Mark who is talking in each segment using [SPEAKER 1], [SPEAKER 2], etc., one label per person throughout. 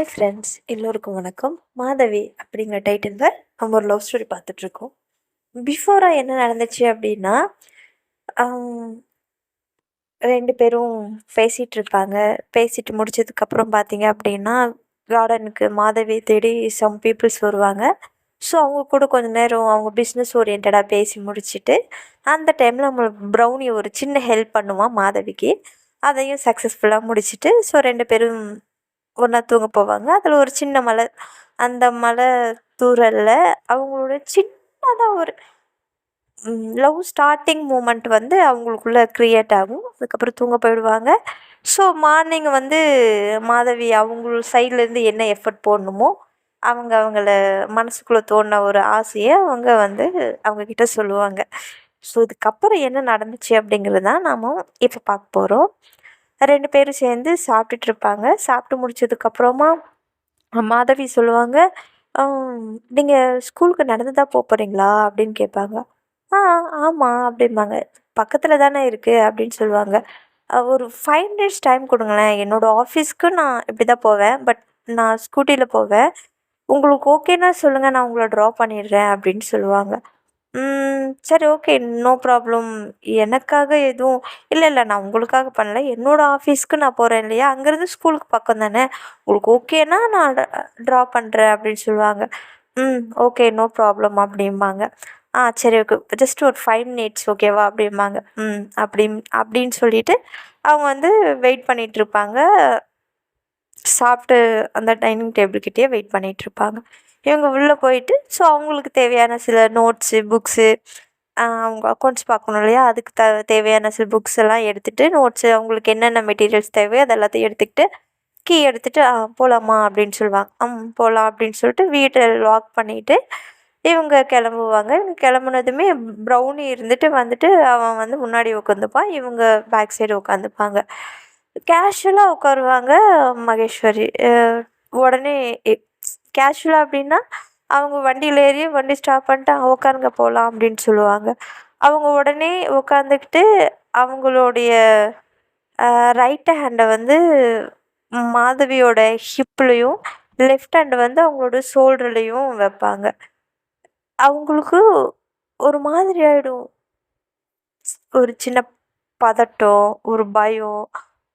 [SPEAKER 1] Hi friends, எல்லோருக்கும் வணக்கம். மாதவி அப்படிங்கிற டைட்டிலில் நம்ம ஒரு லவ் ஸ்டோரி பார்த்துட்ருக்கோம். பிஃபோராக என்ன நடந்துச்சு அப்படின்னா, 2 பேரும் பேசிகிட்ருப்பாங்க. பேசிட்டு முடிச்சதுக்கப்புறம் பார்த்தீங்க அப்படின்னா, கார்டனுக்கு மாதவி தேடி சம் பீப்புள்ஸ் வருவாங்க. ஸோ அவங்க கூட கொஞ்ச நேரம் அவங்க பிஸ்னஸ் ஓரியன்டாக பேசி முடிச்சுட்டு, அந்த டைமில் நம்ம ப்ரௌனி ஒரு சின்ன ஹெல்ப் பண்ணுவான் மாதவிக்கு. அதையும் சக்ஸஸ்ஃபுல்லாக முடிச்சுட்டு, ஸோ 2 பேரும் ஒன்றா தூங்க போவாங்க. அதில் ஒரு சின்ன மழை. அந்த மழை தூறல்ல அவங்களோட சின்னதாக ஒரு லவ் ஸ்டார்ட்டிங் மூமெண்ட் வந்து அவங்களுக்குள்ளே க்ரியேட் ஆகும். அதுக்கப்புறம் தூங்க போயிடுவாங்க. ஸோ மார்னிங் வந்து மாதவி அவங்க சைட்லேருந்து என்ன எஃபர்ட் போடணுமோ அவங்கள மனசுக்குள்ளே தோணின ஒரு ஆசையை அவங்க வந்து அவங்கக்கிட்ட சொல்லுவாங்க. ஸோ இதுக்கப்புறம் என்ன நடந்துச்சு அப்படிங்கிறது தான் நாம் இப்போ பார்க்க போகிறோம். 2 பேரும் சேர்ந்து சாப்பிட்டுட்ருப்பாங்க. சாப்பிட்டு முடிச்சதுக்கப்புறமா மாதவி சொல்லுவாங்க, நீங்கள் ஸ்கூலுக்கு நடந்து தான் போகிறீங்களா அப்படின்னு கேட்பாங்க. ஆ ஆமாம் அப்படிம்பாங்க. பக்கத்தில் தானே இருக்குது அப்படின்னு சொல்லுவாங்க. ஒரு 5 மினிட்ஸ் டைம் கொடுங்களேன், என்னோடய ஆஃபீஸ்க்கு நான் இப்படி தான் போவேன், பட் நான் ஸ்கூட்டியில் போவேன். உங்களுக்கு ஓகேன்னா சொல்லுங்கள், நான் உங்களை ட்ராப் பண்ணிடுறேன் அப்படின்னு சொல்லுவாங்க. சரி, ஓகே, நோ ப்ராப்ளம். எனக்காக எதுவும் இல்லை, நான் உங்களுக்காக பண்ணல. என்னோடய ஆஃபீஸ்க்கு நான் போகிறேன் இல்லையா, அங்கேருந்து ஸ்கூலுக்கு பக்கம் தானே, உங்களுக்கு ஓகேன்னா நான் ட்ராப் பண்ணுறேன் அப்படின்னு சொல்லுவாங்க. ஓகே, நோ ப்ராப்ளம் அப்படிம்பாங்க. சரி, ஓகே, ஜஸ்ட் ஒரு 5 மினிட்ஸ் ஓகேவா அப்படிம்பாங்க. அப்படின்னு சொல்லிவிட்டு அவங்க வந்து வெயிட் பண்ணிகிட்ருப்பாங்க. சாப்பிட்டு அந்த டைனிங் டேபிள்கிட்டயே வெயிட் பண்ணிகிட்ருப்பாங்க. இவங்க உள்ளே போயிட்டு ஸோ அவங்களுக்கு தேவையான சில நோட்ஸு, புக்ஸு, அவங்க அக்கௌண்ட்ஸ் பார்க்கணும் இல்லையா, அதுக்கு தேவையான சில புக்ஸ் எல்லாம் எடுத்துகிட்டு, நோட்ஸு, அவங்களுக்கு என்னென்ன மெட்டீரியல்ஸ் தேவையோ அது எல்லாத்தையும் எடுத்துக்கிட்டு கீ எடுத்துகிட்டு போகலாமா அப்படின்னு சொல்லுவாங்க. போகலாம் அப்படின்னு சொல்லிட்டு வீட்டை லாக் பண்ணிவிட்டு இவங்க கிளம்புவாங்க. இவங்க கிளம்புனதுமே ப்ரௌனி இருந்துட்டு வந்துட்டு அவன் வந்து முன்னாடி உட்காந்துப்பான், இவங்க பேக் சைடு உட்காந்துப்பாங்க. கேஷுவலாக உட்காருவாங்க மகேஸ்வரி. உடனே கேஷுவலாக அப்படின்னா அவங்க வண்டியில் ஏறி வண்டி ஸ்டாப் பண்ணிட்டு உட்காருங்க போகலாம் அப்படின்னு சொல்லுவாங்க. அவங்க உடனே உட்காந்துக்கிட்டு அவங்களுடைய ரைட் ஹேண்டை வந்து மாதவியோட ஹிப்லேயும் லெஃப்ட் ஹேண்டை வந்து அவங்களோட ஷோல்டர்லேயும் வைப்பாங்க. அவங்களுக்கு ஒரு மாதிரி ஆகிடும். ஒரு சின்ன பதட்டம், ஒரு பயம்,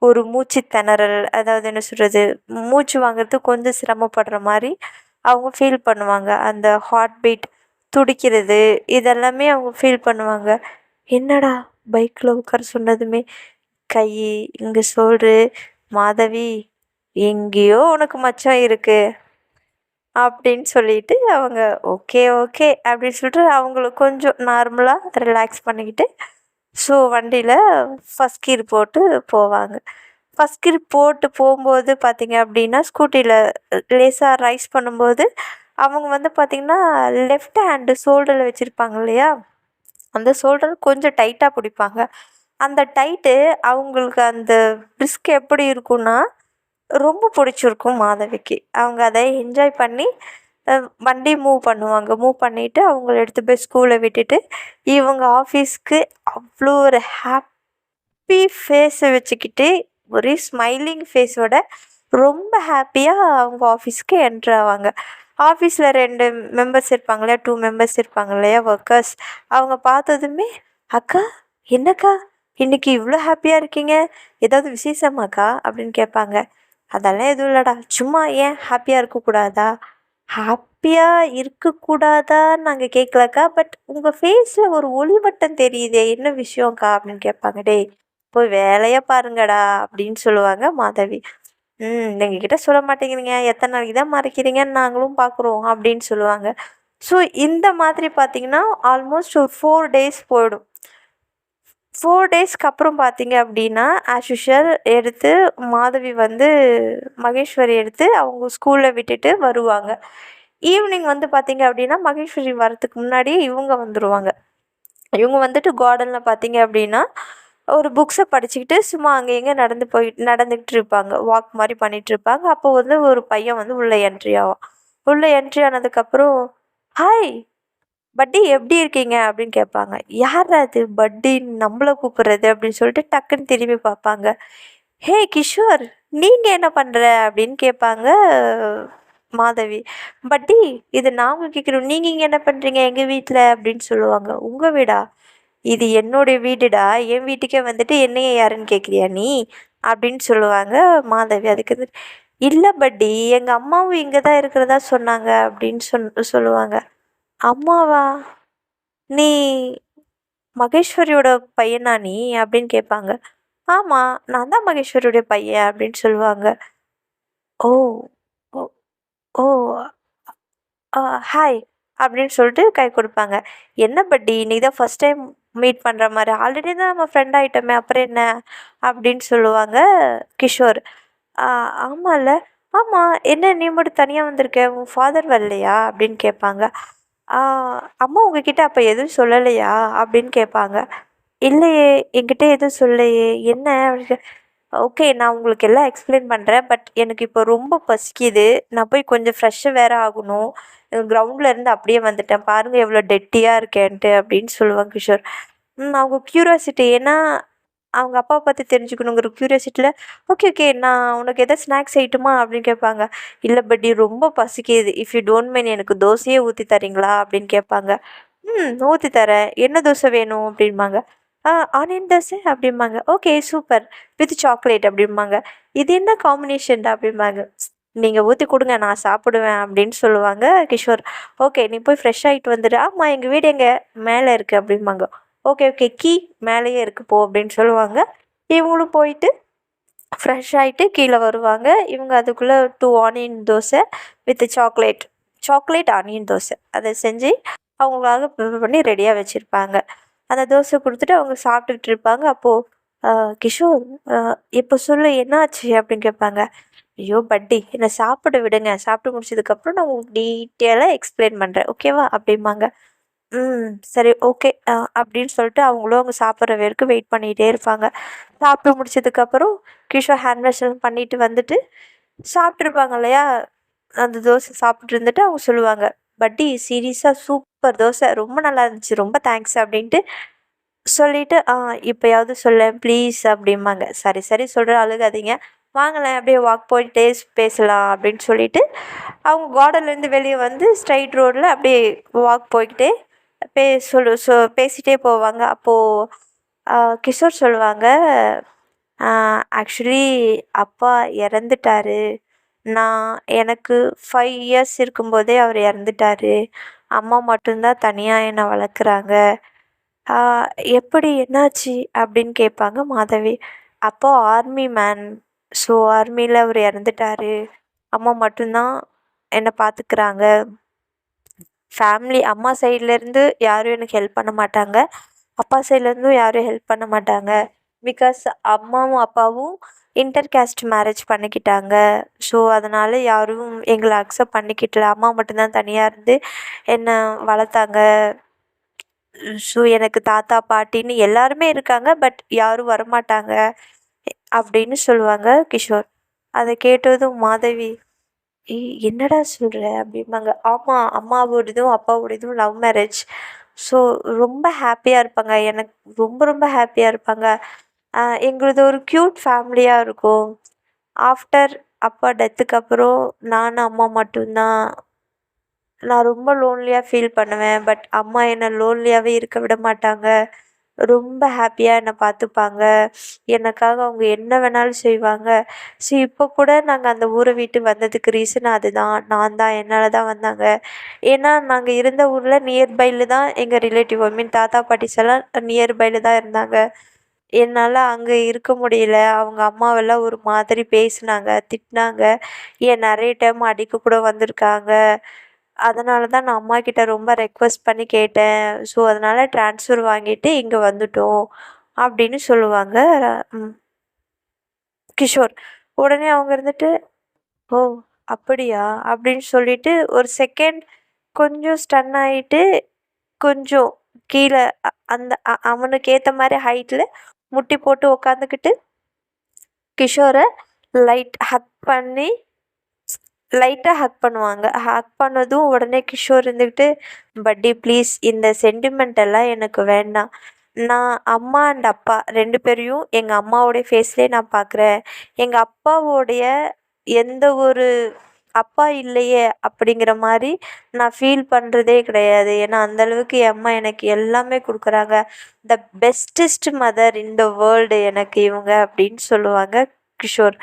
[SPEAKER 1] ஒரு மூச்சு திணறல், அதாவது என்ன சொல்கிறது, மூச்சு வாங்குறது கொஞ்சம் சிரமப்படுற மாதிரி அவங்க ஃபீல் பண்ணுவாங்க. அந்த ஹார்ட் பீட் துடிக்கிறது இதெல்லாமே அவங்க ஃபீல் பண்ணுவாங்க. என்னடா பைக்கில் உட்கார சொன்னதுமே கை இங்கே ஷோல்ட்ரு, மாதவி எங்கேயோ உனக்கு மச்சம் இருக்குது அப்படின்னு சொல்லிட்டு அவங்க ஓகே ஓகே அப்படின்னு சொல்லிட்டு அவங்கள கொஞ்சம் நார்மலாக ரிலாக்ஸ் பண்ணிக்கிட்டு ஸோ வண்டியில் ஃபஸ்ட் கீர் போட்டு போவாங்க. ஃபஸ்ட் கீர் போட்டு போகும்போது பார்த்திங்க அப்படின்னா ஸ்கூட்டியில் லேசாக ரைஸ் பண்ணும்போது அவங்க வந்து பார்த்திங்கன்னா லெஃப்ட் ஹேண்டு ஷோல்டரில் வச்சுருப்பாங்க இல்லையா, அந்த ஷோல்டர் கொஞ்சம் டைட்டாக பிடிப்பாங்க. அந்த டைட்டு அவங்களுக்கு அந்த ரிஸ்க் எப்படி இருக்குன்னா ரொம்ப பிடிச்சிருக்கும் மாதவிக்கு. அவங்க அதை என்ஜாய் பண்ணி வண்டி மூவ் பண்ணுவாங்க. மூவ் பண்ணிவிட்டு அவங்கள எடுத்து போய் ஸ்கூலில் விட்டுட்டு இவங்க ஆஃபீஸ்க்கு அவ்வளோ ஒரு ஹாப்பி ஃபேஸை வச்சுக்கிட்டு ஒரே ஸ்மைலிங் ஃபேஸோட ரொம்ப ஹாப்பியாக அவங்க ஆஃபீஸ்க்கு என்ட்ரு ஆவாங்க. ஆஃபீஸில் 2 மெம்பர்ஸ் இருப்பாங்க இல்லையா, 2 மெம்பர்ஸ் இருப்பாங்க இல்லையா ஒர்க்கர்ஸ். அவங்க பார்த்ததுமே அக்கா என்னக்கா இன்றைக்கி இவ்வளோ ஹாப்பியாக இருக்கீங்க, ஏதாவது விசேஷமாக்கா அப்படின்னு கேட்பாங்க. அதெல்லாம் எதுவும் இல்லைடா, சும்மா ஏன் ஹாப்பியாக இருக்கக்கூடாதா, ஹாப்பியாக இருக்கக்கூடாதான்னு நாங்கள் கேட்கலக்கா, பட் உங்கள் ஃபேஸில் ஒரு ஒளிவட்டம் தெரியுதே, என்ன விஷயம்க்கா அப்படின்னு கேட்பாங்க. டேய் போய் வேலையை பாருங்கடா அப்படின்னு சொல்லுவாங்க மாதவி. எங்ககிட்ட சொல்ல மாட்டேங்கிறீங்க, எத்தனை நாளைக்கு தான் மறைக்கிறீங்கன்னு நாங்களும் பார்க்குறோம் அப்படின்னு சொல்லுவாங்க. ஸோ இந்த மாதிரி பார்த்திங்கன்னா ஆல்மோஸ்ட் ஒரு 4 டேஸ் போயிடும். 4 டேஸ்க்கு அப்புறம் பார்த்திங்க அப்படின்னா ஆஸ் யூஷுவல் எடுத்து மாதவி வந்து மகேஸ்வரி எடுத்து அவங்க ஸ்கூலில் விட்டுட்டு வருவாங்க. ஈவினிங் வந்து பார்த்திங்க அப்படின்னா மகேஸ்வரி வரத்துக்கு முன்னாடியே இவங்க வந்துடுவாங்க. இவங்க வந்துட்டு கார்டனில் பார்த்திங்க அப்படின்னா ஒரு புக்ஸை படிச்சுக்கிட்டு சும்மா அங்கே எங்கே நடந்துக்கிட்டு இருப்பாங்க, வாக் மாதிரி பண்ணிகிட்ருப்பாங்க. அப்போ வந்து ஒரு பையன் வந்து உள்ளே என்ட்ரி ஆவான். உள்ளே என்ட்ரி ஆனதுக்கப்புறம் ஹாய் பட்டி எப்படி இருக்கீங்க அப்படின்னு கேட்பாங்க. யார் அது பட்டின்னு நம்மளை கூப்பிட்றது அப்படின்னு சொல்லிட்டு டக்குன்னு திரும்பி பார்ப்பாங்க. ஹே கிஷோர் "நீங்க என்ன பண்ற?" அப்படின்னு கேட்பாங்க மாதவி. "பட்டி இது நான் உங்கள கேட்கணும். நீங்க இங்க என்ன பண்றீங்க எங்க வீட்ல?" அப்படின்னு சொல்லுவாங்க. "உங்க வீடா? இது என்னுடைய வீடுடா. என் வீட்டுக்கே வந்துட்டு என்னைய யாருன்னு கேட்குறியா நீ?" அப்படின்னு சொல்லுவாங்க மாதவி. அதுக்கு வந்துட்டு, "இல்ல பட்டி எங்க அம்மாவும் இங்க தான் இருக்கிறதா சொன்னாங்க" அப்படின்னு சொல்லுவாங்க. "அம்மாவா? நீ மகேஸ்வரியோட பையனா நீ?" அப்படின்னு கேட்பாங்க. "ஆமா, நான் தான் மகேஸ்வரியோட பையன்" அப்படின்னு சொல்லுவாங்க. "ஓ! ஓ! ஓ! ஆ ஹாய்" அப்படின்னு சொல்லிட்டு கை கொடுப்பாங்க. "என்ன பட்டி இன்னைக்கு தான் ஃபர்ஸ்ட் டைம் மீட் பண்ற மாரி, ஆல்ரெடி தான் நம்ம ஃப்ரெண்ட் ஆயிட்டோமே அப்புறம் என்ன?" அப்படின்னு சொல்லுவாங்க கிஷோர். "ஆ ஆமால்ல. ஆமா, என்ன நீ மட்டும் தனியா வந்திருக்க? உன் ஃபாதர் வரலையா?" அப்படின்னு கேட்பாங்க. "ஆ அம்மா உங்ககிட்ட அப்ப எதுவும் சொல்லலையா?" அப்படின்னு கேட்பாங்க. "இல்லையே, என்கிட்ட எதுவும் சொல்லலையே. என்ன?" அப்படின்னு ஓகே. நான் உங்களுக்கு எல்லாம் எக்ஸ்பிளைன் பண்றேன். பட் எனக்கு இப்போ ரொம்ப பசிக்குது. நான் போய் கொஞ்சம் ஃப்ரெஷ்ஷு வேற ஆகணும். கிரவுண்ட்ல இருந்து அப்படியே வந்துட்டேன். பாருங்க எவ்வளோ டெர்ட்டியா இருக்கேன்ட்டு அப்படின்னு சொல்லுவான் கிஷோர். அவங்க கியூரியாசிட்டி ஏன்னா, அவங்க அப்பாவ பத்தி தெரிஞ்சுக்கணுங்கிற கியூரியாசிட்டில, "ஓகே, ஓகே. நான் உனக்கு எதாவது ஸ்நாக்ஸ் செய்யட்டுமா?" அப்படின்னு கேட்பாங்க. "இல்ல பட்டி ரொம்ப பசிக்குது. இஃப் யூ டோன்ட் மைண்ட் எனக்கு தோசையே ஊத்தி தர்றீங்களா?" அப்படின்னு கேட்பாங்க. ஊத்தி தரேன். என்ன தோசை வேணும்?" அப்படிம்பாங்க. ஆனியன் தோசை" அப்படிம்பாங்க. "Okay super. வித் சாக்லேட்" அப்படிம்பாங்க. "இது என்ன காம்பினேஷன்டா?" அப்படிம்பாங்க. "நீங்க ஊத்தி குடுங்க நான் சாப்பிடுவேன்" அப்படின்னு சொல்லுவாங்க கிஷோர். "ஓகே நீ போய் ஃப்ரெஷ் ஆயிட்டு வந்துடு." "ஆமா எங்க வீடு எங்க?" "மேல இருக்கு" அப்படிம்பாங்க. "Okay, okay. கீ மேலேயே இருக்கு போ" அப்படின்னு சொல்லுவாங்க. இவங்களும் போயிட்டு ஃப்ரெஷ் ஆயிட்டு கீழ வருவாங்க. இவங்க அதுக்குள்ள 2 onion dosa with chocolate. Chocolate onion dosa. அத செஞ்சு அவங்களுக்காக ப்ரிப்பேர் பண்ணி ரெடியா வச்சிருப்பாங்க. அந்த தோசை குடுத்துட்டு அவங்க சாப்பிட்டுக்கிட்டு இருப்பாங்க. அப்போ அ "கிஷோர் அ இப்ப சொல்லு என்னாச்சு?" அப்படின்னு கேட்பாங்க. "ஐயோ! பட்டி என்ன சாப்பிட விடுங்க. சாப்பிட்டு முடிச்சதுக்கப்புறம் நான் உங்களுக்கு டீட்டெயிலா எக்ஸ்பிளைன் பண்றேன். ஓகேவா?" அப்படிம்பாங்க. சரி ஓகே. அப்படின்னு சொல்லிட்டு அவங்களும் அவங்க சாப்பிட்ற வரைக்கும் வெயிட் பண்ணிட்டே இருப்பாங்க. சாப்பிட்டு முடிச்சதுக்கப்புறம் கிஷோர் ஹேண்ட் வாஷ் எல்லாம் பண்ணிட்டு வந்துட்டு, சாப்பிட்டுருப்பாங்க இல்லையா? அந்த தோசை சாப்பிட்டு இருந்துட்டு அவங்க சொல்லுவாங்க, "பட்டி சீரியஸா சூப்பர் தோசை. ரொம்ப நல்லா இருந்துச்சு. ரொம்ப தேங்க்ஸ்" அப்படின்ட்டு சொல்லிட்டு, இப்பயாவது சொல்லேன் ப்ளீஸ்" அப்படிம்பாங்க. "சரி, சரி சொல்றேன் அழுகாதீங்க. வாங்களேன் அப்படியே வாக் போயிட்டே பேசலாம்" அப்படின்னு சொல்லிட்டு, அவங்க கார்டன்லேருந்து வெளிய வந்து ஸ்ட்ரெயிட் ரோட்ல அப்படியே வாக் போய்க்கிட்டே பே சொல்லு சொ பேசிட்டே போவாங்க. அப்போ கிஷோர் சொல்லுவாங்க, "ஆ ஆக்சுவலி அப்பா இறந்துட்டாரு. நான் எனக்கு 5 இயர்ஸ் இருக்கும்போதே அவர் இறந்துட்டாரு. அம்மா மட்டும் தான் தனியா என்ன வளர்க்குறாங்க." "ஆ எப்படி என்னாச்சு?" அப்படின்னு கேட்பாங்க மாதவி. "அப்பா ஆர்மி மேன். ஸோ ஆர்மில அவரு இறந்துட்டாரு. அம்மா மட்டும் தான் என்ன பார்த்துக்கிறாங்க. ஃபேமிலி அம்மா சைட்லேருந்து யாரும் எனக்கு ஹெல்ப் பண்ண மாட்டாங்க. அப்பா சைட்லேருந்தும் யாரும் ஹெல்ப் பண்ண மாட்டாங்க. பிகாஸ் அம்மாவும் அப்பாவும் இன்டர் கேஸ்ட் மேரேஜ் பண்ணிக்கிட்டாங்க. ஸோ அதனால யாரும் எங்கள அக்செப்ட் பண்ணிக்கிட்டல. அம்மா மட்டும் தான் தனியா இருந்து என்ன வளர்த்தாங்க. ஸோ எனக்கு தாத்தா, பாட்டின்னு எல்லாருமே இருக்காங்க. பட் யாரும் வரமாட்டாங்க." அப்படின்னு சொல்லுவாங்க கிஷோர். அத கேட்டதும் மாதவி, என்னடா சொல்ற?" அப்படிம்பாங்க. "ஆமா, அம்மாவோடதும் அப்பாவோடதும் லவ் மேரேஜ். ஸோ ரொம்ப ஹாப்பியா இருப்பாங்க. எனக்கு ரொம்ப ரொம்ப ஹாப்பியா இருப்பாங்க. எங்களுது ஒரு க்யூட் ஃபேமிலியா இருக்கும். ஆஃப்டர் அப்பா டெத்துக்கு அப்புறம் நானும் அம்மா மட்டும் தான். நான் ரொம்ப லோன்லியா ஃபீல் பண்ணுவேன். பட் அம்மா என்ன லோன்லியாவே இருக்க விட மாட்டாங்க. ரொம்ப ஹாப்பியா என்ன பார்த்துப்பாங்க. எனக்காக அவங்க என்ன வேணாலும் செய்வாங்க." ஸோ இப்போ கூட நாங்க அந்த ஊர விட்டு வந்ததுக்கு ரீசன் அதுதான். நான் தான் என்னால தான் வந்தாங்க. ஏன்னா நாங்க இருந்த ஊர்ல நியர்பைல தான் எங்க ரிலேட்டிவ் ஐ மீன் தாத்தா, பாட்டிஸ் எல்லாம் நியர்பைல தான் இருந்தாங்க. என்னால அங்க இருக்க முடியல. அவங்க அம்மாவெல்லாம் ஒரு மாதிரி பேசுனாங்க, திட்டினாங்க. ஏன் நெறைய டைம் அடிக்க கூட வந்திருக்காங்க. அதனால தான் நான் அம்மாகிட்ட ரொம்ப ரெக்வெஸ்ட் பண்ணி கேட்டேன். ஸோ அதனால ட்ரான்ஸ்ஃபர் வாங்கிட்டு இங்க வந்துட்டோம் அப்படின்னு சொல்லுவாங்க ம் கிஷோர். உடனே அவங்க இருந்துட்டு, "ஓ! அப்படியா?" அப்படின்னு சொல்லிட்டு ஒரு செகண்ட் கொஞ்சம் ஸ்டன் ஆயிட்டு, கொஞ்சம் கீழ அந்த அவனுக்கு ஏத்த மாரி ஹைட்ல முட்டி போட்டு உட்காந்துக்கிட்டு, கிஷோர லைட்டா ஹக் பண்ணுவாங்க. ஹக் பண்ணதும் உடனே கிஷோர் இருந்துக்கிட்டு, "பட்டி ப்ளீஸ் இந்த சென்டிமெண்ட் எல்லாம் எனக்கு வேண்டாம். நான் அம்மா அண்ட் அப்பா 2 பேரையும் எங்கள் அம்மாவோடைய ஃபேஸ்லேயே நான் பார்க்குறேன். எங்கள் அப்பாவோடைய எந்த ஒரு அப்பா இல்லையே அப்படிங்கிற மாதிரி நான் ஃபீல் பண்ணுறதே கிடையாது. ஏன்னா அந்தளவுக்கு என் அம்மா எனக்கு எல்லாமே கொடுக்குறாங்க. The bestest mother in the world எனக்கு இவங்க அப்படின்னு சொல்லுவாங்க கிஷோர்.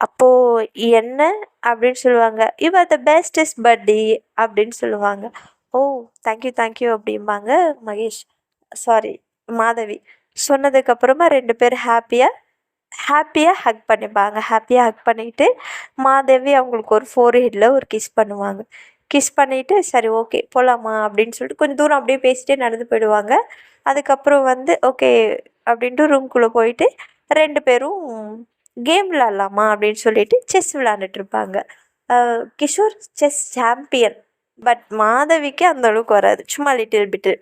[SPEAKER 1] அப்போது என்ன அப்படின்னு சொல்லுவாங்க, யூ ஆர் த பெஸ்டஸ்ட் பட்டி அப்படின்னு சொல்லுவாங்க. ஓ, தேங்க்யூ தேங்க்யூ அப்படிம்பாங்க மகேஷ், சாரி மாதவி. சொன்னதுக்கப்புறமா 2 பேரும் ஹாப்பியாக ஹக் பண்ணிப்பாங்க. ஹாப்பியாக ஹக் பண்ணிவிட்டு மாதவி அவங்களுக்கு ஒரு ஃபோர்ஹெட்டில் ஒரு கிஸ் பண்ணுவாங்க. கிஸ் பண்ணிவிட்டு சரி ஓகே போகலாமா அப்படின்னு சொல்லிட்டு கொஞ்சம் தூரம் அப்படியே பேசிகிட்டே நடந்து போயிடுவாங்க. அதுக்கப்புறம் வந்து ஓகே அப்படின்ட்டு ரூம்குள்ளே போயிட்டு 2 பேரும் கேம் விளாட்லாமா அப்படின்னு சொல்லிட்டு செஸ் விளாண்டுட்ருப்பாங்க. Kishore chess champion. பட் மாதவிக்கு அந்தளவுக்கு வராது, சும்மா லிட்டில் பிட்டு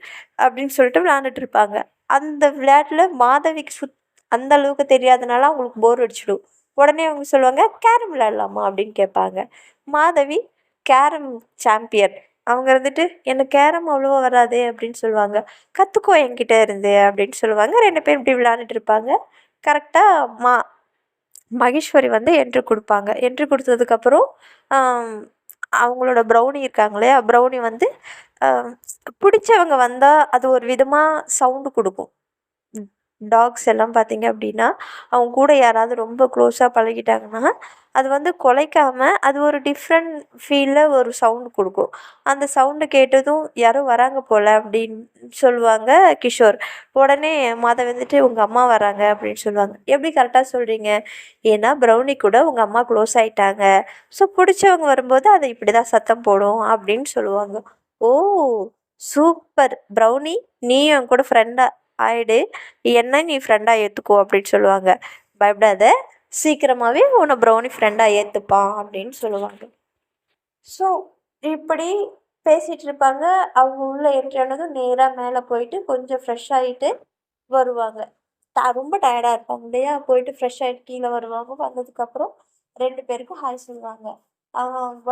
[SPEAKER 1] அப்படின்னு சொல்லிட்டு விளாண்டுட்ருப்பாங்க. அந்த விளையாட்டில் மாதவிக்கு அந்த அளவுக்கு தெரியாதனால அவங்களுக்கு போர் அடிச்சிடும். உடனே அவங்க சொல்லுவாங்க, கேரம் விளையாடலாமா அப்படின்னு கேட்பாங்க. Madhavi carrom champion. அவங்க இருந்துட்டு எனக்கு கேரம் அவ்வளோவா வராதே அப்படின்னு சொல்லுவாங்க. கற்றுக்கோ என்கிட்ட இருந்து அப்படின்னு சொல்லுவாங்க. 2 பேரும் இப்படி விளையாண்டுட்டு இருப்பாங்க. கரெக்டாக மகேஸ்வரி வந்து என்ட்ரி கொடுப்பாங்க. என்ட்ரி கொடுத்ததுக்கப்புறம் அவங்களோட ப்ரௌனி இருக்காங்க இல்லையா, ப்ரௌனி வந்து பிடிச்சவங்க வந்தால் அது ஒரு விதமாக சவுண்டு கொடுக்கும். டாக்ஸ் எல்லாம் பார்த்தீங்க அப்படின்னா அவங்க கூட யாராவது ரொம்ப க்ளோஸாக பழகிட்டாங்கன்னா அது வந்து குலைக்காமல் அது ஒரு டிஃப்ரெண்ட் ஃபீலில் ஒரு சவுண்டு கொடுக்கும். அந்த சவுண்டு கேட்டதும் யாரோ வராங்க போல் அப்படின்னு சொல்லுவாங்க கிஷோர். உடனே மாதா வந்துட்டு உங்கள் அம்மா வராங்க அப்படின்னு சொல்லுவாங்க. எப்படி கரெக்டாக சொல்கிறீங்க? ஏன்னா ப்ரௌனி கூட உங்கள் அம்மா க்ளோஸ் ஆகிட்டாங்க. ஸோ பிடிச்சவங்க வரும்போது அதை இப்படி தான் சத்தம் போடும் அப்படின்னு சொல்லுவாங்க. ஓ, சூப்பர் ப்ரௌனி, நீ என் கூட ஃப்ரெண்டாக ஆயிடு, என்ன நீ ஃப்ரெண்டாக ஏற்றுக்கோ அப்படின்னு சொல்லுவாங்க. பயப்படாத, சீக்கிரமாகவே உன்னை ப்ரௌனி ஃப்ரெண்டாக ஏற்றுப்பான் அப்படின்னு சொல்லுவாங்க. ஸோ இப்படி பேசிகிட்டு இருப்பாங்க. அவங்க உள்ளே என்ட்ரி ஆனதும் நேராக மேலே போயிட்டு கொஞ்சம் ஃப்ரெஷ் ஆகிட்டு வருவாங்க. ரொம்ப டயர்டாக இருப்பாங்க இல்லையா, போயிட்டு ஃப்ரெஷ் ஆகிட்டு கீழே வருவாங்க. வந்ததுக்கப்புறம் 2 பேருக்கும் ஹாய் சொல்லுவாங்க.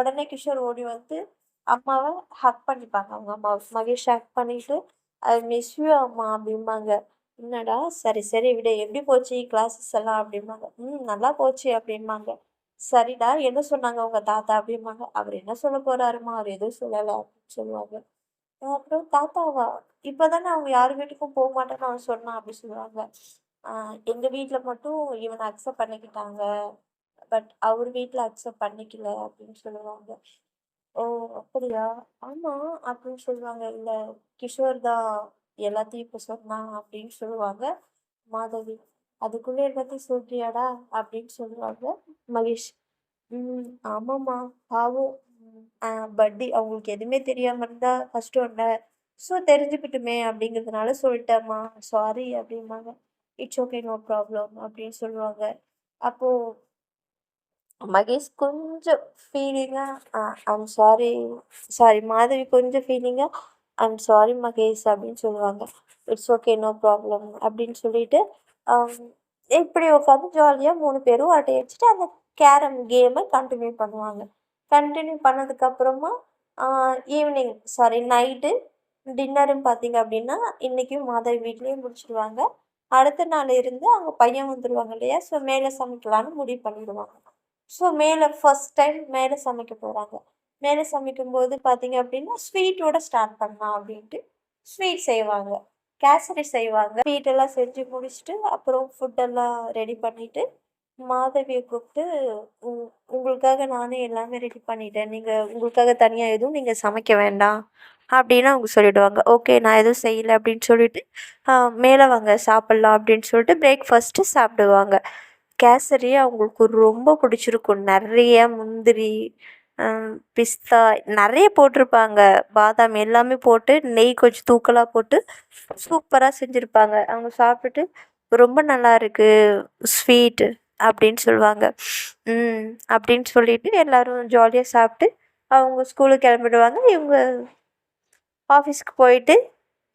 [SPEAKER 1] உடனே கிஷோர் ஓடி வந்து அம்மாவை ஹக் பண்ணிப்பாங்க. அவங்க அம்மா மகேஷ் ஹக் பண்ணிவிட்டு ஐ மிஸ் யூ அம்மா அப்படிம்பாங்க. என்னடா, சரி சரி விடு, எப்படி போச்சு கிளாஸஸ் எல்லாம் அப்படிம்பாங்க. நல்லா போச்சு அப்படிம்பாங்க. சரிடா, என்ன சொன்னாங்க உங்கள் தாத்தா அப்படிம்பாங்க. அவர் என்ன சொல்ல போகிறாருமா, அவர் எதுவும் சொல்லலை அப்படின்னு சொல்லுவாங்க. அப்புறம் தாத்தாவா, இப்போ தானே அவங்க யார் வீட்டுக்கும் போக மாட்டேன்னு அவன் சொன்னான் அப்படி சொல்லுவாங்க. எங்கள் வீட்டில் மட்டும் இவனை அக்செப்ட் பண்ணிக்கிட்டாங்க, பட் அவர் வீட்டில் அக்செப்ட் பண்ணிக்கல அப்படின்னு சொல்லுவாங்க. ஓ, அப்படியா? ஆமாம் அப்படின்னு சொல்லுவாங்க. இல்லை, கிஷோர் தான் எல்லாத்தையும் இப்போ சொன்னான் அப்படின்னு சொல்லுவாங்க மாதவி. அதுக்குள்ளே எல்லாத்தையும் சொல்றியாடா அப்படின்னு சொல்லுவாங்க மகேஷ். ஆமாம்மா, பாவம். பட்டி அவங்களுக்கு எதுவுமே தெரியாமல் இருந்தால் கஷ்டம் இல்லை, ஸோ தெரிஞ்சுக்கிட்டுமே அப்படிங்கிறதுனால சொல்லிட்டேம்மா, சாரி அப்படிம்பாங்க. இட்ஸ் ஓகே, நோ ப்ராப்ளம் அப்படின்னு சொல்லுவாங்க. அப்போது மகேஷ் கொஞ்சம் ஃபீலிங்காக ஐம் சாரி, மாதவி கொஞ்சம் ஃபீலிங்காக ஐம் சாரி மகேஷ் அப்படின்னு சொல்லுவாங்க. இட்ஸ் ஓகே, நோ ப்ராப்ளம் அப்படின்னு சொல்லிட்டு இப்படி உட்காந்து ஜாலியாக 3 பேரும் அரட்டை அடிச்சுட்டு அந்த கேரம் கேமை கண்டினியூ பண்ணுவாங்க. கண்டினியூ பண்ணதுக்கப்புறமா ஈவினிங் நைட்டு டின்னருன்னு பார்த்தீங்க அப்படின்னா இன்றைக்கும் மாதவி வீட்லேயே முடிச்சிடுவாங்க. அடுத்த நாள் இருந்து அவங்க பையன் வந்துடுவாங்க இல்லையா, ஸோ மேலே சமைக்கலான்னு முடிவு பண்ணிடுவாங்க. ஸோ மேலே ஃபஸ்ட் டைம் மேலே சமைக்க போகிறாங்க. மேலே சமைக்கும்போது பார்த்தீங்க அப்படின்னா ஸ்வீட்டோட ஸ்டார்ட் பண்ணலாம் அப்படின்ட்டு ஸ்வீட் செய்வாங்க. கேசரி செய்வாங்க. ஸ்வீட்டெல்லாம் செஞ்சு முடிச்சுட்டு அப்புறம் ஃபுட்டெல்லாம் ரெடி பண்ணிவிட்டு மாதவியை கூப்பிட்டு உங்களுக்காக நானே எல்லாமே ரெடி பண்ணிட்டேன், நீங்கள் உங்களுக்காக தனியாக எதுவும் நீங்கள் சமைக்க வேண்டாம் அப்படின்னு அவங்க சொல்லிவிடுவாங்க. ஓகே, நான் எதுவும் செய்யலை அப்படின்னு சொல்லிட்டு மேலே வாங்க சாப்பிட்லாம் அப்படின்னு சொல்லிட்டு பிரேக்ஃபாஸ்ட்டு சாப்பிடுவாங்க. கேசரி அவங்களுக்கு ரொம்ப பிடிச்சிருக்கும். நிறைய முந்திரி, பிஸ்தா நிறைய போட்டிருப்பாங்க, பாதாம் எல்லாமே போட்டு நெய் கொஞ்சம் தூக்கலாக போட்டு சூப்பராக செஞ்சுருப்பாங்க. அவங்க சாப்பிட்டுட்டு ரொம்ப நல்லா இருக்குது ஸ்வீட்டு அப்படின்னு சொல்லுவாங்க. அப்படின்னு சொல்லிட்டு எல்லோரும் ஜாலியாக சாப்பிட்டு அவங்க ஸ்கூலுக்கு கிளம்பிடுவாங்க. இவங்க ஆஃபீஸ்க்கு போயிட்டு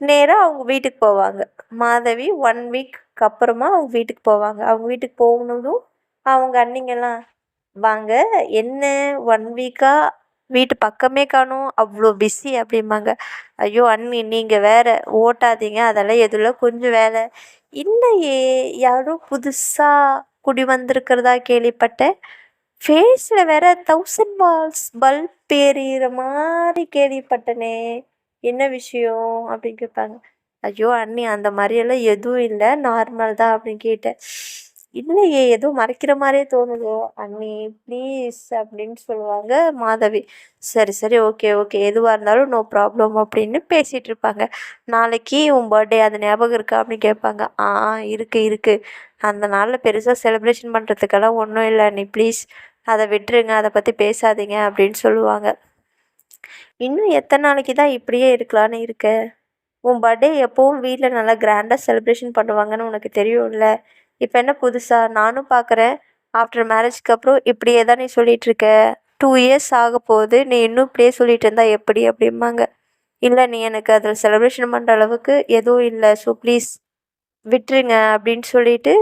[SPEAKER 1] நேராக அவங்க வீட்டுக்கு போவாங்க. மாதவி 1 வீக்கு அப்புறமா அவங்க வீட்டுக்கு போவாங்க. அவங்க வீட்டுக்கு போகணுதும் அவங்க அண்ணிங்கெல்லாம் வாங்க, என்ன 1 வீக்காக வீட்டு பக்கமே காணோம், அவ்வளோ பிஸி அப்படிம்பாங்க. ஐயோ! அண்ணி நீங்கள் வேற ஓட்டாதீங்க, அதெல்லாம் எதுல கொஞ்சம் வேலை. இல்லையே, யாரோ புதுசா குடி வந்திருக்கிறதா கேள்விப்பட்டேன். ஃபேஸ்ல வேற 1000 வாட்ஸ் பல்ப் எரியிற மாரி கேள்விப்பட்டனே! என்ன விஷயம்? அப்படின்னு கேட்பாங்க. ஐயோ! அண்ணி அந்த மாரியெல்லாம் எதுவும் இல்ல. நார்மல் தான் அப்படின்னு கேட்டேன். இல்லையே, ஏதோ மறைக்கிற மாரியே தோணுது. அண்ணி ப்ளீஸ் அப்படின்னு சொல்லுவாங்க மாதவி. சரி, சரி. Okay, okay. எதுவா இருந்தாலும் நோ ப்ராப்ளம் அப்படின்னு பேசிட்டு இருப்பாங்க. நாளைக்கு உன் பர்த்டே அது ஞாபகம் இருக்கா? அப்படின்னு கேட்பாங்க. இருக்கு, இருக்கு. அந்த நாள்ல பெருசா செலிப்ரேஷன் பண்ணுறதுக்கெல்லாம் ஒன்றும் இல்ல அண்ணி ப்ளீஸ். அத விட்டுருங்க. அத பத்தி பேசாதீங்க அப்படின்னு சொல்லுவாங்க. இன்னும் எத்தன நாளைக்கு தான் இப்படியே இருக்கலான்னு இருக்க? உன் பர்த்டே எப்பவும் வீட்ல நல்லா கிராண்டா செலிப்ரேஷன் பண்ணுவாங்கன்னு உனக்கு தெரியும்ல. இப்ப என்ன புதுசா? நானும் பார்க்குறேன். ஆஃப்டர் மேரேஜ்க்கு அப்புறம் இப்படியே தான் நீ சொல்லிட்டு இருக்க. 2 இயர்ஸ் ஆகப்போகுது. நீ இன்னும் இப்படியே சொல்லிட்டு இருந்தா எப்படி? அப்படிம்பாங்க. இல்ல நீ எனக்கு அதில செலிப்ரேஷன் பண்ற அளவுக்கு எதுவும் இல்ல. ஸோ ப்ளீஸ் விட்டுருங்க அப்படின்னு சொல்லிட்டு,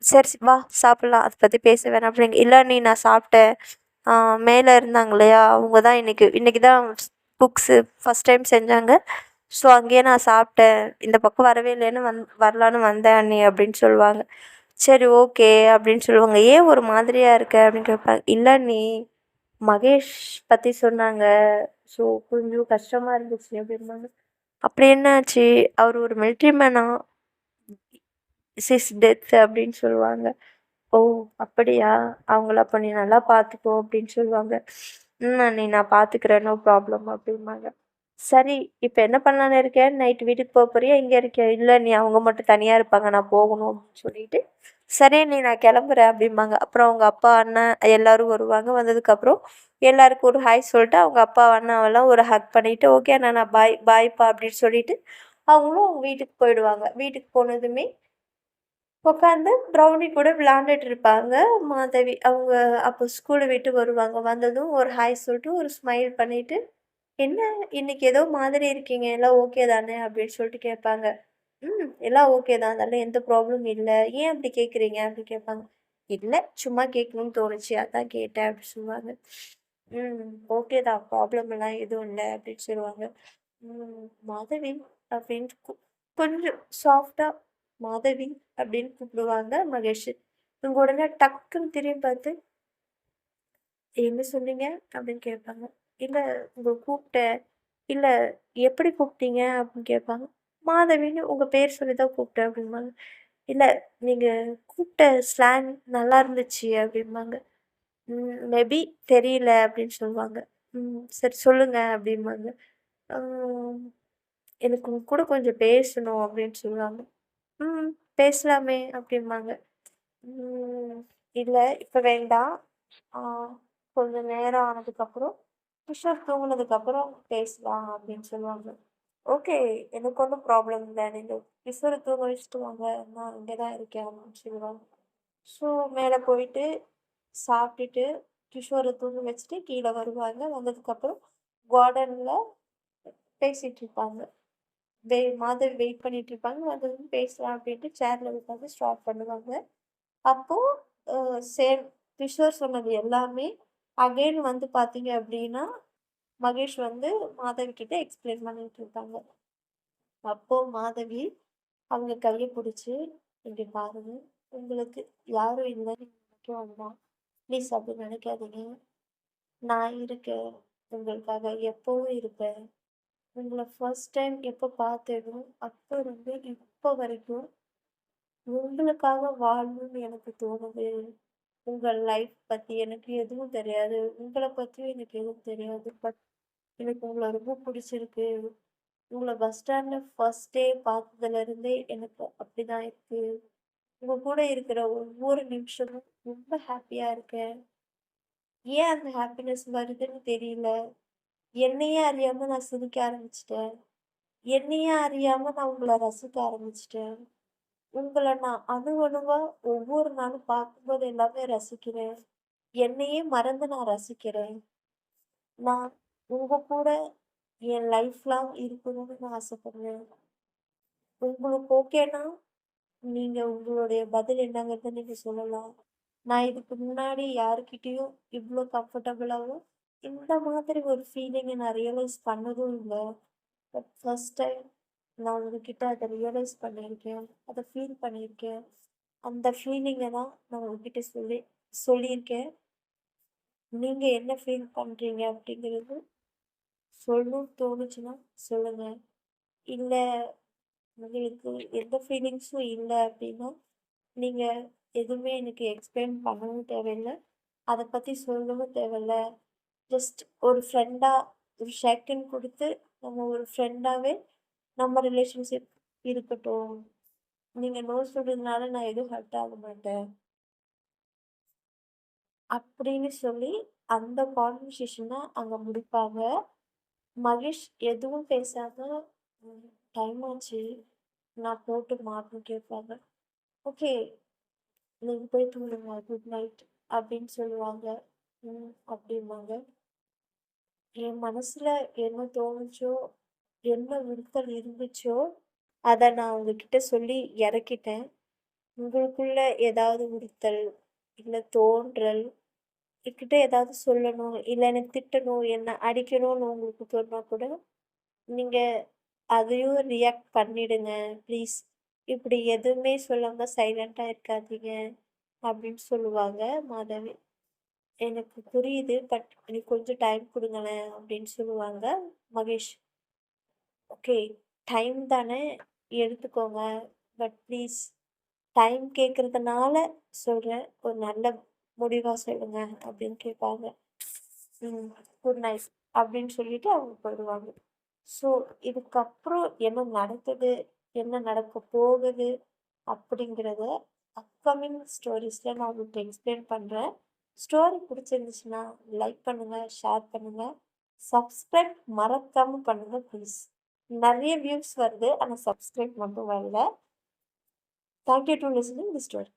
[SPEAKER 1] சரி வா சாப்பிடலாம். அத பத்தி பேச வேணாம் அப்படிங்க. இல்ல அண்ணி நான் சாப்பிட்டேன். மேல இருந்தாங்க இல்லையா, அவங்க தான் இன்னைக்கு தான் குக்ஸு ஃபர்ஸ்ட் டைம் செஞ்சாங்க. ஸோ அங்கேயே நான் சாப்பிட்டேன். இந்த பக்கம் வரவே இல்லைன்னு வரலான்னு வந்தேன் அண்ணி அப்படின்னு சொல்லுவாங்க. சரி ஓகே அப்படின்னு சொல்லுவாங்க. ஏன் ஒரு மாதிரியா இருக்க? அப்படின்னு கேட்பாங்க. இல்ல அண்ணி, மகேஷ் பத்தி சொன்னாங்க. ஸோ கொஞ்சம் கஷ்டமா இருந்துச்சு அப்படிம்பாங்க. அப்படி என்னாச்சு? அவர் ஒரு மிலிட்ரி மேனா? சிஸ் டெத் அப்படின்னு சொல்லுவாங்க. ஓ! அப்படியா? அவங்கள அப்ப நீ நல்லா பார்த்துக்கோ அப்படின்னு சொல்லுவாங்க. அண்ணி நான் பார்த்துக்கிறேன். நோ ப்ராப்ளம் அப்படிம்பாங்க. சரி, இப்ப என்ன பண்ணலான்னு இருக்க? நைட் வீட்டுக்கு போறியா? இங்க இருக்கியா? இல்ல நீ அவங்க மட்டும் தனியா இருப்பாங்க. நான் போகணும் அப்படின்னு சொல்லிட்டு, சரி அண்ணி நான் கிளம்புறேன் அப்படிம்பாங்க. அப்புறம் அவங்க அப்பா, அண்ணன் எல்லாரும் வருவாங்க. வந்ததுக்கப்புறம் எல்லாருக்கும் ஒரு ஹாய் சொல்லிட்டு, அவங்க அப்பா, அண்ணாவெல்லாம் ஒரு ஹக் பண்ணிட்டு, ஓகே அண்ணா நான் பாய்ப்பா அப்படின்னு சொல்லிட்டு, அவங்களும் அவங்க வீட்டுக்கு போயிடுவாங்க. வீட்டுக்கு போனதுமே உட்காந்து ப்ரௌனி கூட விளையாண்டுட்டு இருப்பாங்க மாதவி. அவங்க அப்போ ஸ்கூல விட்டு வருவாங்க. வந்ததும் ஒரு ஹாய் சொல்லிட்டு, ஒரு ஸ்மைல் பண்ணிட்டு, "என்ன இன்னைக்கு ஏதோ மாதிரி இருக்கீங்க. எல்லாம் ஓகே தானே?" அப்படின்னு சொல்லிட்டு கேட்பாங்க. எல்லாம் ஓகே தான். அதெல்லாம் எந்த ப்ராப்ளமும் இல்ல. ஏன் அப்படி கேட்குறீங்க?" அப்படி கேட்பாங்க. "இல்ல, சும்மா கேட்கணும்னு தோணுச்சு. அதான் கேட்டேன்." அப்படி சொல்லுவாங்க. "ம். ஓகே தான். ப்ராப்ளம் எல்லாம் எதுவும் இல்ல." அப்படின்னு சொல்லுவாங்க. மாதவி அப்படின்னு கொஞ்சம் சாஃப்ட்டா மாதவி அப்படின்னு கூப்பிடுவாங்க மகேஷ். இவங்க உடனே டக்குன்னு திரும்பி பார்த்து, "என்ன சொன்னீங்க?" அப்படின்னு கேட்பாங்க. "இல்ல உங்கள கூப்பிட்டேன்." "இல்ல எப்படி கூப்பிட்டீங்க?" அப்படின்னு கேட்பாங்க. "மாதவின்னு உங்க பேர் சொல்லி தான் கூப்பிட்டேன்." அப்படிம்பாங்க. "இல்ல நீங்க கூப்பிட்ட ஸ்லாங் நல்லா இருந்துச்சு." அப்படிம்பாங்க. மேபி தெரியல." அப்படின்னு சொல்லுவாங்க. சரி சொல்லுங்க." அப்படிம்பாங்க. "ம் எனக்கு உங்க கூட கொஞ்சம் பேசணும்." அப்படின்னு சொல்லுவாங்க. "ம் பேசலாமே." அப்படிம்பாங்க. ம். இல்ல இப்ப வேண்டாம். ஆ கொஞ்சம் நேரம் ஆனதுக்கப்புறம், கிஷோர் தூங்குனதுக்கப்புறம் பேசலாம் அப்படின்னு சொல்லுவாங்க. ஓகே. எனக்கு ஒண்ணும் ப்ராப்ளம் இல்ல. நீங்க கிஷோர தூங்க வச்சுட்டு வாங்க. நான் இங்க தான் இருக்கேன் அப்படின்னு சொல்லுவாங்க. ஸோ மேல போயிட்டு சாப்பிட்டுட்டு, கிஷோர தூங்க வச்சுட்டு கீழ வருவாங்க. வந்ததுக்கப்புறம் கார்டன்ல பேசிட்டு இருப்பாங்க. மாதவி வெயிட் பண்ணிட்டு இருப்பாங்க. வந்ததும் பேசலாம் அப்படின்ட்டு சேர்ல உட்காந்து ஸ்டார்ட் பண்ணுவாங்க. அப்போ அ சேம் கிஷோர் சொன்னது எல்லாமே அகைன் வந்து பார்த்தீங்க அப்டின்னா, மகேஷ் வந்து மாதவி கிட்ட எக்ஸ்பிளைன் பண்ணிட்டு இருப்பாங்க. அப்போ மாதவி அவங்க கைய புடிச்சு, "இங்க பாருங்க, உங்களுக்கு யாரும் இல்லன்னு நீங்க நினைக்க வேண்டாம். ப்ளீஸ் அப்டி நினைக்காதீங்க. நான் இருக்கேன். உங்களுக்காக எப்பவும் இருப்பேன். உங்கள ஃபர்ஸ்ட் டைம் எப்ப பார்த்தேனோ, அப்ப இருந்து இப்ப வரைக்கும் உங்களுக்காக வாழணும்னு எனக்கு தோணுது. உங்க லைஃப் பத்தி எனக்கு எதுவும் தெரியாது. உங்கள பத்தியும் எனக்கு எதுவும் தெரியாது. பட் எனக்கு உங்கள ரொம்ப புடிச்சிருக்கு. உங்கள பஸ் ஸ்டாண்ட்ல ஃபர்ஸ்ட் டே பார்த்ததுலருந்தே எனக்கு அப்படிதான் இருக்கு. உங்க கூட இருக்கிற ஒவ்வொரு நிமிஷமும் ரொம்ப ஹாப்பியா இருக்கேன். ஏன் அந்த ஹாப்பினஸ் வருதுன்னு தெரியல. என்னையே அறியாம நான் சிரிக்க ஆரம்பிச்சுட்டேன். என்னையே அறியாம நான் உங்கள ரசிக்க ஆரம்பிச்சுட்டேன். உங்கள நான் அணு அணுவா ஒவ்வொரு நாளும் பார்க்கும்போது எல்லாமே ரசிக்கிறேன். என்னையே மறந்து நான் ரசிக்கிறேன். நான் உங்க கூட என் லைஃப் லாங் இருக்கணும்னு நான் ஆசைப்படுறேன். உங்களுக்கு ஓகேன்னா, நீங்க உங்களுடைய பதில் என்னங்கிறத நீங்க சொல்லலாம். நான் இதுக்கு முன்னாடி யார்கிட்டயும் இவ்ளோ கம்ஃபர்டபுளாவும், இந்த மாதிரி ஒரு ஃபீலிங்க நான் ரியலைஸ் பண்ணதும் இல்ல. பட் ஃபர்ஸ்ட் டைம் நான் உங்ககிட்ட அத ரியலைஸ் பண்ணியிருக்கேன். அத ஃபீல் பண்ணியிருக்கேன். அந்த ஃபீலிங்க தான் நான் உங்ககிட்ட சொல்லியிருக்கேன். நீங்க என்ன ஃபீல் பண்றீங்க அப்படிங்கிறது சொல்லணும்னு தோணுச்சுன்னா சொல்லுங்க. இல்ல உங்களுக்கு எந்த ஃபீலிங்ஸும் இல்ல அப்படின்னா, நீங்க எதுவுமே எனக்கு எக்ஸ்பிளைன் பண்ணவும் தேவையில்ல. அத பத்தி சொல்லவும் தேவையில்ல. ஜஸ்ட் ஒரு ஃப்ரெண்டா ஒரு செகண்ட் குடுத்து, நம்ம ஒரு ஃப்ரெண்டாவே நம்ம ரிலேஷன்ஷிப் இருக்கட்டும். நீங்க நோ சொல்றதுனால நான் எதுவும் ஹர்ட் ஆக மாட்டேன். அப்படின்னு சொல்லி அந்த கான்வர்சேஷன அங்க முடிப்பாங்க. மகேஷ் எதுவும் பேசாம, ம் டைம் ஆச்சு. நான் போட்டு மாத்தணும்னு கேட்பாங்க. ஓகே. நீங்க போய் தூங்குங்க. குட் நைட் அப்படின்னு சொல்லுவாங்க. அப்படிம்பாங்க. என் மனசுல என்ன தோணுச்சோ, என்ன உறுத்தல் இருந்துச்சோ, அத நான் உங்ககிட்ட சொல்லி இறக்கிட்டேன். உங்களுக்குள்ள ஏதாவது உறுத்தல், இல்ல தோன்றல், என்கிட்ட ஏதாவது சொல்லணும், இல்ல என்ன திட்டணும், என்ன அடிக்கணும்னு உங்களுக்கு தோணுனா கூட, நீங்க அதையும் ரியாக்ட் பண்ணிடுங்க ப்ளீஸ். இப்படி எதுவுமே சொல்லாம சைலன்ட்டா இருக்காதீங்க அப்படின்னு சொல்லுவாங்க மாதவி. எனக்கு புரியுது. பட் எனக்கு கொஞ்சம் டைம் குடுங்களேன் அப்படின்னு சொல்லுவாங்க மகேஷ். ஓகே. டைம் தானே எடுத்துக்கோங்க. பட் ப்ளீஸ் டைம் கேட்கறதுனால சொல்றேன். ஒரு நல்ல முடிவா சொல்லுங்க அப்படின்னு கேட்பாங்க. ம். குட் நைட் அப்படின்னு சொல்லிட்டு அவங்க போயிடுவாங்க. ஸோ இதுக்கப்புறம் என்ன நடக்குது? என்ன நடக்கப் போகுது? அப்படிங்கிறத அப்கமிங் ஸ்டோரீஸ்ல நான் உங்களுக்கு எக்ஸ்பிளைன் பண்றேன். ஸ்டோரி பிடிச்சிருந்துச்சுன்னா லைக் பண்ணுங்க, ஷேர் பண்ணுங்க, சப்ஸ்கிரைப் மறக்காம பண்ணுங்க ப்ளீஸ். நெறைய வியூஸ் வருது. ஆனா சப்ஸ்கிரைப் மட்டும் வரல. Thank you to listening the story.